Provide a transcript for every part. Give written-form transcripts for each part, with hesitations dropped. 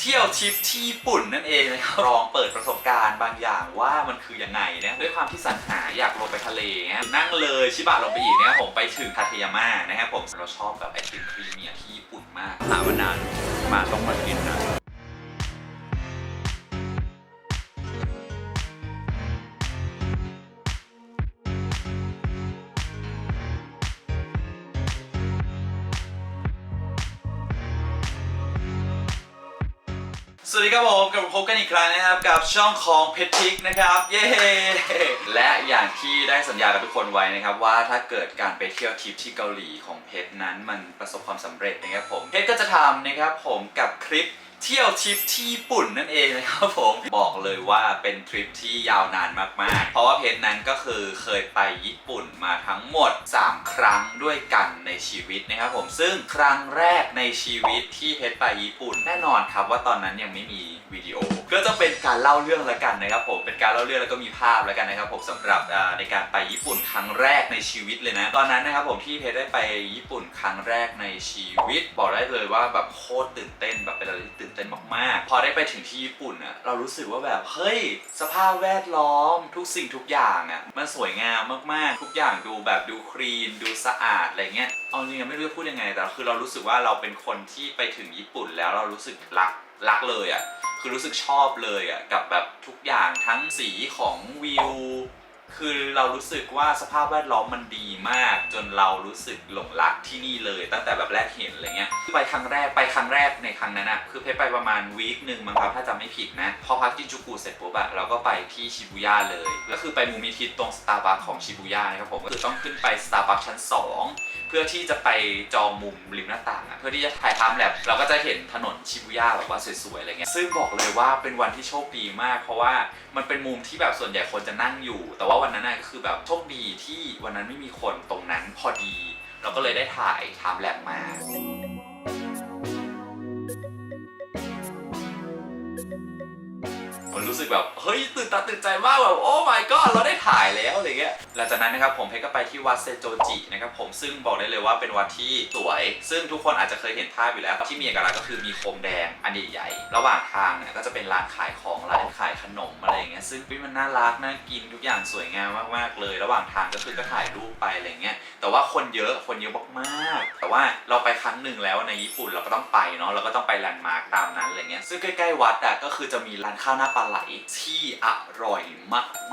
เที่ยวทริปที่ญี่ปุ่นนั่นเองนะครับลองเปิดประสบการณ์บางอย่างว่ามันคือยังไงนะด้วยความที่สรรหาอยากลงไปทะเลนั่งเลยชิบะลงไปอีกเนี่ยผมไปถึงทาเทยาม่านะครับผมเราชอบแบบไอติมครีมเมียที่ญี่ปุ่นมากหามานานมาต้องมากินนะสวัสดีครับผมกลับมาพบกันอีกครั้งนะครับกับช่องของเพชรพิกนะครับเย้และอย่างที่ได้สัญญากับทุกคนไว้นะครับว่าถ้าเกิดการไปเที่ยวทริปที่เกาหลีของเพชรนั้นมันประสบความสำเร็จนะครับผมเพชรก็จะทำนะครับผมกับคลิปเที่ยวทริปที่ญี่ปุ่นนั่นเองนะครับผมบอกเลยว่าเป็นทริปที่ยาวนานมากๆเพราะว่าเพชรนั้นก็คือเคยไปญี่ปุ่นมาทั้งหมด3 ครั้งด้วยกันในชีวิตนะครับผมซึ่งครั้งแรกในชีวิตที่เพชรไปญี่ปุ่นแน่นอนครับว่าตอนนั้นยังไม่มีวิดีโอก็จะเป็นการเล่าเรื่องแล้วกันนะครับผมเป็นการเล่าเรื่องแล้วก็มีภาพแล้วกันนะครับผมสำหรับในการไปญี่ปุ่นครั้งแรกในชีวิตเลยนะตอนนั้นนะครับผมที่เพชรได้ไปญี่ปุ่นครั้งแรกในชีวิตบอกได้เลยว่าแบบโคตรตื่นเต้นแบบเป็นอะไรที่ตื่นเต้นมากๆพอได้ไปถึงที่ญี่ปุ่นอ่ะเรารู้สึกว่าแบบเฮ้ยสภาพแวดล้อมทุกสิ่งทุกอย่างอ่ะมันสวยงามมากๆทุกอย่างดูแบบดูคลีนดูสะอาดอะไรเงี้ยเอาจริงๆไม่รู้จะพูดยังไงแต่คือเรารู้สึกว่าเราเป็นคนที่ไปถึงญี่ปุ่นแล้วเรารู้สึกรักเลยอ่ะคือรู้สึกชอบเลยอ่ะกับแบบทุกอย่างทั้งสีของวิวคือเรารู้สึกว่าสภาพแวดล้อมมันดีมากจนเรารู้สึกหลงรักที่นี่เลยตั้งแต่แบบแรกเห็นอะไรเงี้ยไปครั้งแรกในครั้งนั้นนะคือเพชรไปประมาณวีคหนึ่งมั้งครับถ้าจำไม่ผิดนะพอพักชินจูกุเสร็จปุ๊บอะเราก็ไปที่ชิบูย่าเลยแล้วคือไปมูมิทิตตรงสตาร์บัคของชิบูย่านะครับผมก็คือต้องขึ้นไปสตาร์บัคชั้น2เพื่อที่จะไปจองมุมริมหน้าต่างอะเพื่อที่จะถ่ายไทม์แลปเราก็จะเห็นถนนชิบูย่าแบบว่าสวยๆอะไรเงี้ยซึ่งบอกเลยว่าเป็นวันที่โชคดีมากเพราะว่ามันเป็นมุมที่แบบส่วนใหญ่คนจะนั่งอยู่แต่ว่าวันนั้นน่ะคือแบบโชคดีที่วันนั้นไม่มีคนตรงนั้นพอดีเราก็เลยได้ถ่ายไทม์แลปมามันรู้สึกแบบเฮ้ยตื่นตาตื่นใจมากแบบโอ้ my god เราได้ถ่ายแล้วอะไรเงี้ยหลังจากนั้นนะครับผมเพชรก็ไปที่วัดเซโจจินะครับผมซึ่งบอกได้เลยว่าเป็นวัดที่สวยซึ่งทุกคนอาจจะเคยเห็นภาพอยู่แล้วที่มีเอกลักษณ์ก็คือมีโคมแดงอันใหญ่ๆระหว่างทางเนี่ยก็จะเป็นร้านขายของร้านขายขนมอะไรอย่างเงี้ยซึ่งมันน่ารักน่ากินทุกอย่างสวยงามมากๆเลยระหว่างทางก็คือก็ถ่ายรูปไปอะไรเงี้ยแต่ว่าคนเยอะมากๆแต่ว่าเราไปครั้งหนึ่งแล้วในญี่ปุ่นเราก็ต้องไปเนาะเราก็ต้องไปแลนด์มาร์คตามนั้นอะไรเงี้ยซึ่งใกล้ๆวัดอ่ะก็คือจะมีร้านข้าวหน้าปลาไหลที่อร่อย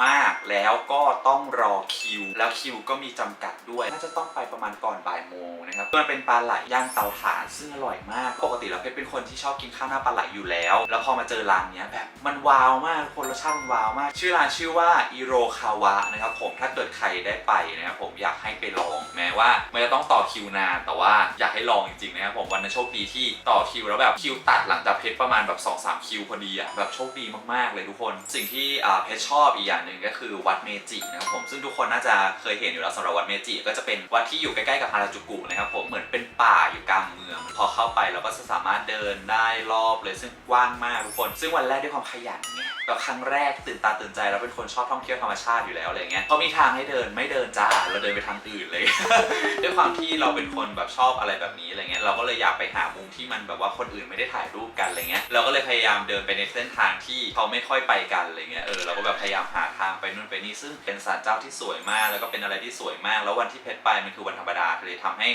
มากๆแล้วก็ต้องรอคิวแล้วคิวก็มีจำกัดด้วยน่าจะต้องไปประมาณก่อนบ่ายโมงนะครับมันเป็นปลาไหลย่างเตาถ่านซึ่งอร่อยมากปกติแล้วเพชรเป็นคนที่ชอบกินข้าวหน้าปลาไหลอยู่แล้วพอมาเจอร้านเนี้ยแบบมันว้าวมากคนรสชาติมันว้าวมากชื่อร้านชื่อว่าอิโรคาวะนะครับผมถ้าเกิดใครได้ไปนะครับผมอยากให้ไปลองแม้ว่ามันจะต้องต่อคิวนานแต่ว่าอยากให้ลองจริงๆนะครับผมวันนั้นโชคดีที่ต่อคิวแล้วแบบคิวตัดหลังจากเพชรประมาณแบบ 2-3 คิวพอดีอ่ะแบบโชคดีมากๆเลยทุกคนสิ่งที่เพชรชอบอีกอย่างหนึ่งก็คือวัดเมจินะครับผมซึ่งทุกคนน่าจะเคยเห็นอยู่แล้วสำหรับวัดเมจิก็จะเป็นวัดที่อยู่ใกล้ๆกับฮาราจูกุนะครับผมเหมือนเป็นป่าอยู่กลางเมืองพอเข้าไปเราก็จะสามารถเดินได้รอบเลยซึ่งกว้างมากทุกคนซึ่งวันแรกด้วยความขยันเนี่ยแบบครั้งแรกตื่นตาตื่นใจแล้วเป็นคนชอบท่องเที่ยวธรรมชาติอยู่แล้วอะไรเงี้ยพอมีทางให้เดินไม่เดินจ้าเราเดินไปทางอื่นเลย ด้วยความที่เราเป็นคนแบบชอบอะไรแบบนี้อะไรเงี้ยเราก็เลยอยากไปหามุมที่มันแบบว่าคนอื่นไม่ได้ถ่ายรูปกันอะไรเงี้ยเราก็เลยพยายามเดินไปในเส้นทางที่เขาไม่ค่อยไปกันอะไรเงี้ยเราก็แบบพยายามหาทางไปนู่นไปนี่ซึ่งเป็นศาลเจ้าที่สวยมากแล้วก็เป็นอะไรที่สวยมากแล้ววันที่เพชรไปมันคือวันธรรมดาเลยทำให้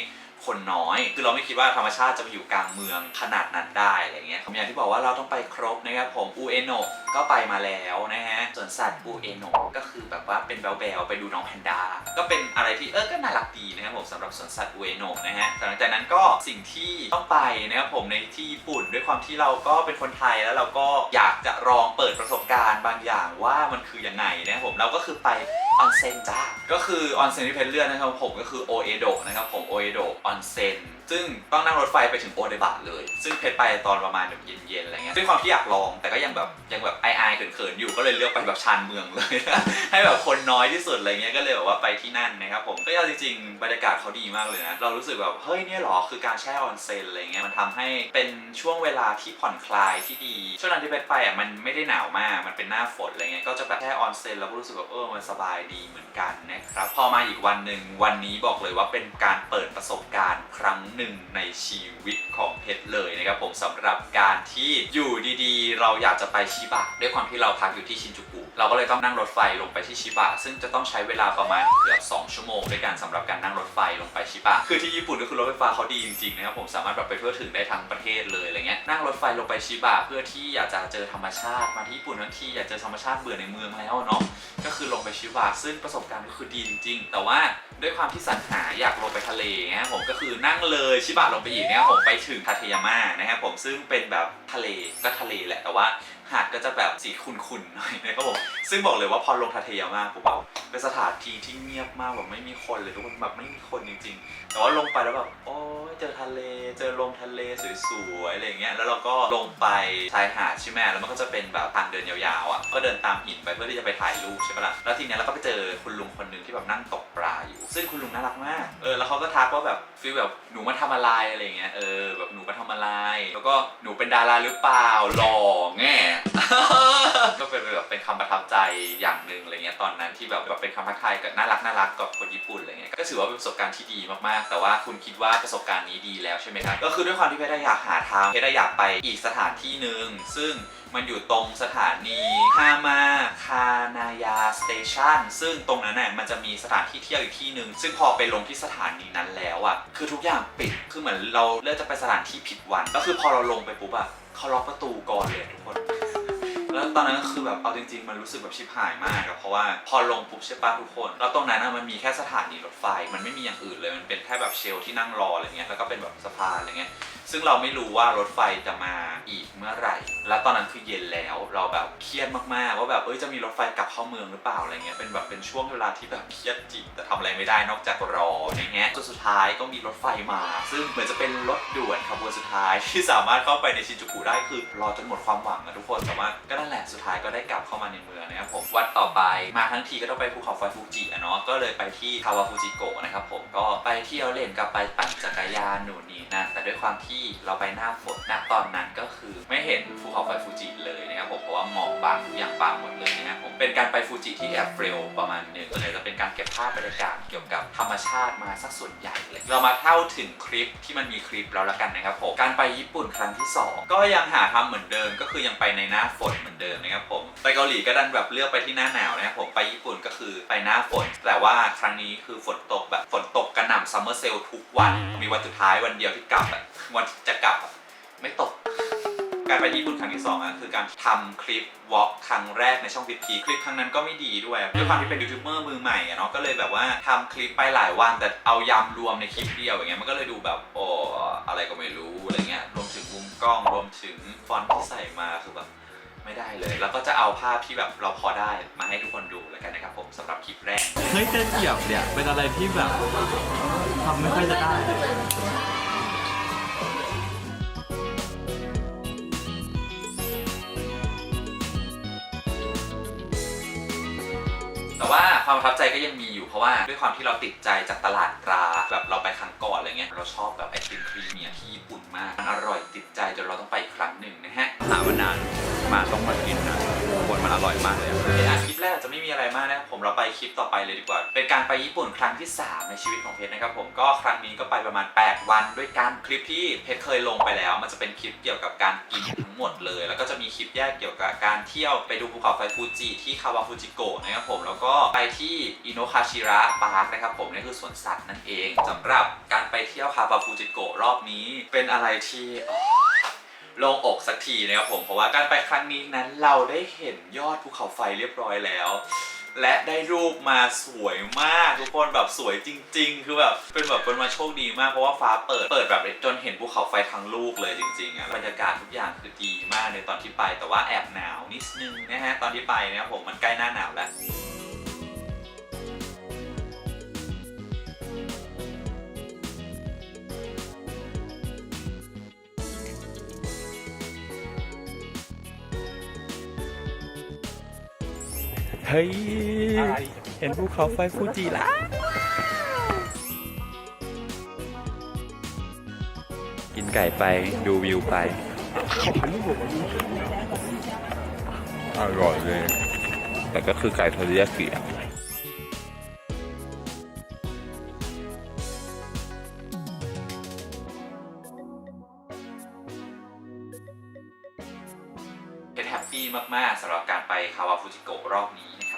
คนน้อยคือเราไม่คิดว่าธรรมชาติจะไปอยู่กลางเมืองขนาดนั้นได้อะไรเงี้ยอย่างที่บอกว่าเราต้องไปครบนะครับผมอุเอโนะก็ไปมาแล้วนะฮะสวนสัตว์อุเอโนะก็คือแบบว่าเป็นแบลๆไปดูน้องแพนด้าก็เป็นอะไรที่ก็น่ารักดีนะครับผมสำหรับสวนสัตว์อุเอโนะนะฮะหลังจากนั้นก็สิ่งที่ต้องไปนะครับผมในที่ญี่ปุ่นด้วยความที่เราก็เป็นคนไทยแล้วเราก็อยากจะลองเปิดประสบการณ์บางอย่างว่ามันคือยังไงนะครับผมเราก็คือไปออนเซ็นจ้าก็คือออนเซ็นที่เพชรเลือกนะครับผมก็คือโอเอโดะนะครับผมโอเอโดะออนเซ็นซึ่งต้องนั่งรถไฟไปถึงโอเดบะเลยซึ่งเพชรไปตอนประมาณแบบเย็นๆอะไรเงี้ยด้วยความที่อยากลองแต่ก็ยังแบบอายๆเขินๆอยู่ก็เลยเลือกไปแบบชานเมืองเลย ให้แบบคนน้อยที่สุดอะไรเงี้ยก็เลยแบบว่าไปที่นั่นนะครับผมก็จริงๆบรรยากาศเขาดีมากเลยนะเรารู้สึกแบบเฮ้ยเนี่ยหรอคือการแช่ออนเซ็นอะไรเงี้ยมันทำให้เป็นช่วงเวลาที่ผ่อนคลายที่ดีช่วงนั้นที่เพชรไปมันไม่ได้หนาวมากมันเป็นหน้าฝนอะไรเงี้ยก็จะแบบแช่ออนเซ็นแล้วก็รู้สึกแบบมันสบายดีเหมือนกันนะครับพอมาอีกวันหนึ่งวันนี้บอกเลยว่าเป็นการเปิดประสบการณ์ครั้งหนึ่งในชีวิตข ของเพชรเลยนะครับผมสำหรับการที่อยู่ดีๆเราอยากจะไปชิบะด้วยความที่เราพักอยู่ที่ชินจูกุเราก็เลยต้องนั่งรถไฟลงไปที่ชิบะซึ่งจะต้องใช้เวลาประมาณเกือบ2 ชั่วโมงด้วยกันสำหรับการนั่งรถไฟลงไปชิบะคือที่ญี่ปุ่นก็คือรถไฟฟ้าเขาดีจริงๆนะครับผมสามารถแบบไปทั่วถึงได้ทั้งประเทศเลยอะไรเงี้ยนั่งรถไฟลงไปชิบะเพื่อที่อยากจะเจอธรรมชาติมาที่ญี่ปุ่นทั้งทีอยากเจอธรรมชาติเบื่อในเมืองแล้วเนาะก็คือลงไปชิบะซึ่งประสบการณ์ก็คือดีจริงๆแต่ว่าด้วยความที่สรรหาอยากลงไปทะเลนะผมก็คือนั่งเลยชิบะลงไปอีกนะครับผมไปถึงทาเทยาม่านะครับผมซึ่งเป็นแบบทะเลก็ทะเลแหละแต่ว่าหาดก็จะแบบสีขุ่นๆหน่อยนะครับผมซึ่งบอกเลยว่าพอลงทาเทยาม่าผมแบบเป็นสถานที่ที่เงียบมากแบบไม่มีคนเลยทุกคนแบบไม่มีคนจริงๆแต่ว่าลงไปแล้วแบบโอ้ยเจอทะเลเจอลมทะเลสวยๆอะไรอย่างเงี้ยแล้วเราก็ลงไปชายหาดใช่ไหมแล้วมันก็จะเป็นแบบทางเดินยาวๆอ่ะก็เดินตามหินไปเพื่อที่จะไปถ่ายรูปใช่ปะล่ะแล้วทีเนี้ยเราก็ไปเจอคุณลุงคนหนึ่งที่แบบนั่งตกปลาอยู่ซึ่งคุณลุงน่ารักมากแล้วเขาก็ทักว่าแบบฟีลแบบหนูมาทำอะไรอะไรเงี้ยแบบหนูมาทำอะไรแล้วก็หนูเป็นดาราหรือเปล่าหล่อแง่ ก็เป็นแบบเป็นคำประทับใจอย่างหนึ่งอะไรเงี้ยตอนนั้นที่แบบเป็นคำทักทายกับน่ารักกับคนญี่ปุ่นอะไรเงี้ยก็ถือว่าเป็นประสบการณ์ที่ดีมากๆแต่ว่าคุณคิดว่าประสบการณ์นี้ดีแล้วใช่ไหมครับก็คือด้วยความที่เพชรอยากหาทางเพชรอยากไปอีกสถานที่หนึ่งซึ่งมันอยู่ตรงสถานีฮามาคานายาสเตชันซึ่งตรงนั้นน่ะมันจะมีสถานที่เที่ยวอีกที่หนึ่งซึ่งพอไปลงที่สถานีนั้นแล้วอ่ะคือทุกอย่างปิดคือเหมือนเราเลือกจะไปสถานที่ผิดวันก็คือพอเราลงไปปุ๊บอ่ะเขาล็อกประตูก่อนเลยทุกคนแล้วตอนนั้นก็คือแบบเอาจริงๆมันรู้สึกแบบชิบหายมากอะเพราะว่าพอลงปุ๊บใช่ปะทุกคนแล้วตรงนั้นมันมีแค่สถานีรถไฟมันไม่มีอย่างอื่นเลยมันเป็นแค่แบบเชลที่นั่งรออะไรเงี้ยแล้วก็เป็นแบบสะพานอะไรเงี้ยซึ่งเราไม่รู้ว่ารถไฟจะมาอีกเมื่อไหร่แล้วตอนนั้นคือเย็นแล้วเราแบบเครียดมากๆว่าแบบจะมีรถไฟกลับเข้าเมืองหรือเปล่าอะไรเงี้ยเป็นช่วงเวลาที่แบบเครียดจริงแต่ทำอะไรไม่ได้นอกจากรออย่างเงี้ยจนสุดท้ายก็มีรถไฟมาซึ่งเหมือนจะเป็นรถด่วนขบวนสุดท้ายที่สามารถเข้าไปในชินจูกุได้คือรอจนหมดความหวังนะทุกคนแต่ว่าก็นั่นแหละสุดท้ายก็ได้กลับเข้ามาในเมืองนะครับผมวันต่อไปมาทั้งทีก็ต้องไปภูเขาไฟฟูจิเนาะก็เลยไปที่คาวาฟูจิโกะนะครับผมก็ไปเที่ยวเล่นกับไปปั่นจักรยานหนูนี่นะแต่ด้วยความที่เราไปหน้าฝนณตอนนั้นก็คือไม่เห็นภูเขาไฟฟูจิเลยนะครับผมเพราะว่าหมอกบางทุกอย่างบางหมดเลยนะครับผมเป็นการไปฟูจิที่แอบเร็วประมาณนึงก็เลยจะเป็นการเก็บภาพบรรยากาศเกี่ยวกับธรรมชาติมาสักส่วนใหญ่เลยเรามาเท่าถึงคลิปที่มันมีคลิปแล้วละกันนะครับผมการไปญี่ปุ่นครั้งที่2ก็ยังหาทำเหมือนเดิมก็คือยังไปในหน้าฝนเหมือนเดิมนะครับผมไปเกาหลีก็ดันแบบเลือกไปที่หน้าหนาวนะครับผมไปญี่ปุ่นก็คือไปหน้าฝนแต่ว่าครั้งนี้คือฝนตกแบบฝนตกกระหน่ำซัมเมอร์เซลทุกวันมีวันสุดท้ายวันเดียวที่กลับวันจะกลับไม่ตกการไปญี่ปุ่นครั้งที่2คือการทำคลิปวอล์กครั้งแรกในช่องพีคลิปครั้งนั้นก็ไม่ดีด้วยความที่เป็นยูทูบเบอร์มือใหม่เนาะก็เลยแบบว่าทำคลิปไปหลายวันแต่เอายำรวมในคลิปเดียวอย่างเงี้ยมันก็เลยดูแบบอะไรก็ไม่รู้อะไรเงี้ยรวมถึงมุมกล้องรวมถึงฟอนต์ที่ใส่มาคือแบบไม่ได้เลยแล้วก็จะเอาภาพที่แบบเราพอได้มาให้ทุกคนดูแล้วกันนะครับผมสำหรับคลิปแรกเฮ้ยจะเหยียบเนี่ยเป็นอะไรที่แบบทำไม่ค่อยจะได้แต่ว่าความประทับใจก็ยังมีอยู่เพราะว่าด้วยความที่เราติดใจจากตลาดปลาแบบเราไปครั้งก่อนอะไรเงี้ยเราชอบแบบไอติมครีมเมียที่ญี่ปุ่นมากมันอร่อยติดใจจนเราต้องไปอีกครั้งหนึ่งนะฮะหามานานมาต้องมากินนะคนมันอร่อยมากเลยคลิปแรกจะไม่มีอะไรมากนะผมเราไปคลิปต่อไปเลยดีกว่าเป็นการไปญี่ปุ่นครั้งที่3ในชีวิตของเพชรนะครับผมก็ครั้งนี้ก็ไปประมาณ8วันด้วยกันคลิปที่เพชรเคยลงไปแล้วมันจะเป็นคลิปเกี่ยวกับการกินทั้งหมดเลยแล้วก็จะมีคลิปแยกเกี่ยวกับการเที่ยวไปดูภูเขาไฟฟูจิที่คาวาฟูจิโกะนะครับผมแล้วก็ไปที่อิโนคาชิระปาร์คนะครับผมนี่คือสวนสัตว์นั่นเองสำหรับการไปเที่ยวคาวาฟูจิโกะรอบนี้เป็นอะไรที่โล่งอกสักทีนะครับผมเพราะว่าการไปครั้งนี้นั้นเราได้เห็นยอดภูเขาไฟเรียบร้อยแล้วและได้รูปมาสวยมากทุกคนแบบสวยจริงๆคือแบบเป็นมาโชคดีมากเพราะว่าฟ้าเปิดแบบจนเห็นภูเขาไฟทั้งลูกเลยจริงๆบรรยากาศทุกอย่างคือดีมากในตอนที่ไปแต่ว่าแอบหนาวนิดนึงนะฮะตอนที่ไปนะครับผมมันใกล้หน้าหนาวแล้วเฮ้ยเห็นภูเขาไฟฟูจิแล้วกินไก่ไปดูวิวไปอร่อยเลยแต่ก็คือไก่เทอริยากิ ปปี้มากๆสำหรับการไปคาวาฟูจิโกะรอบนี้นะครับ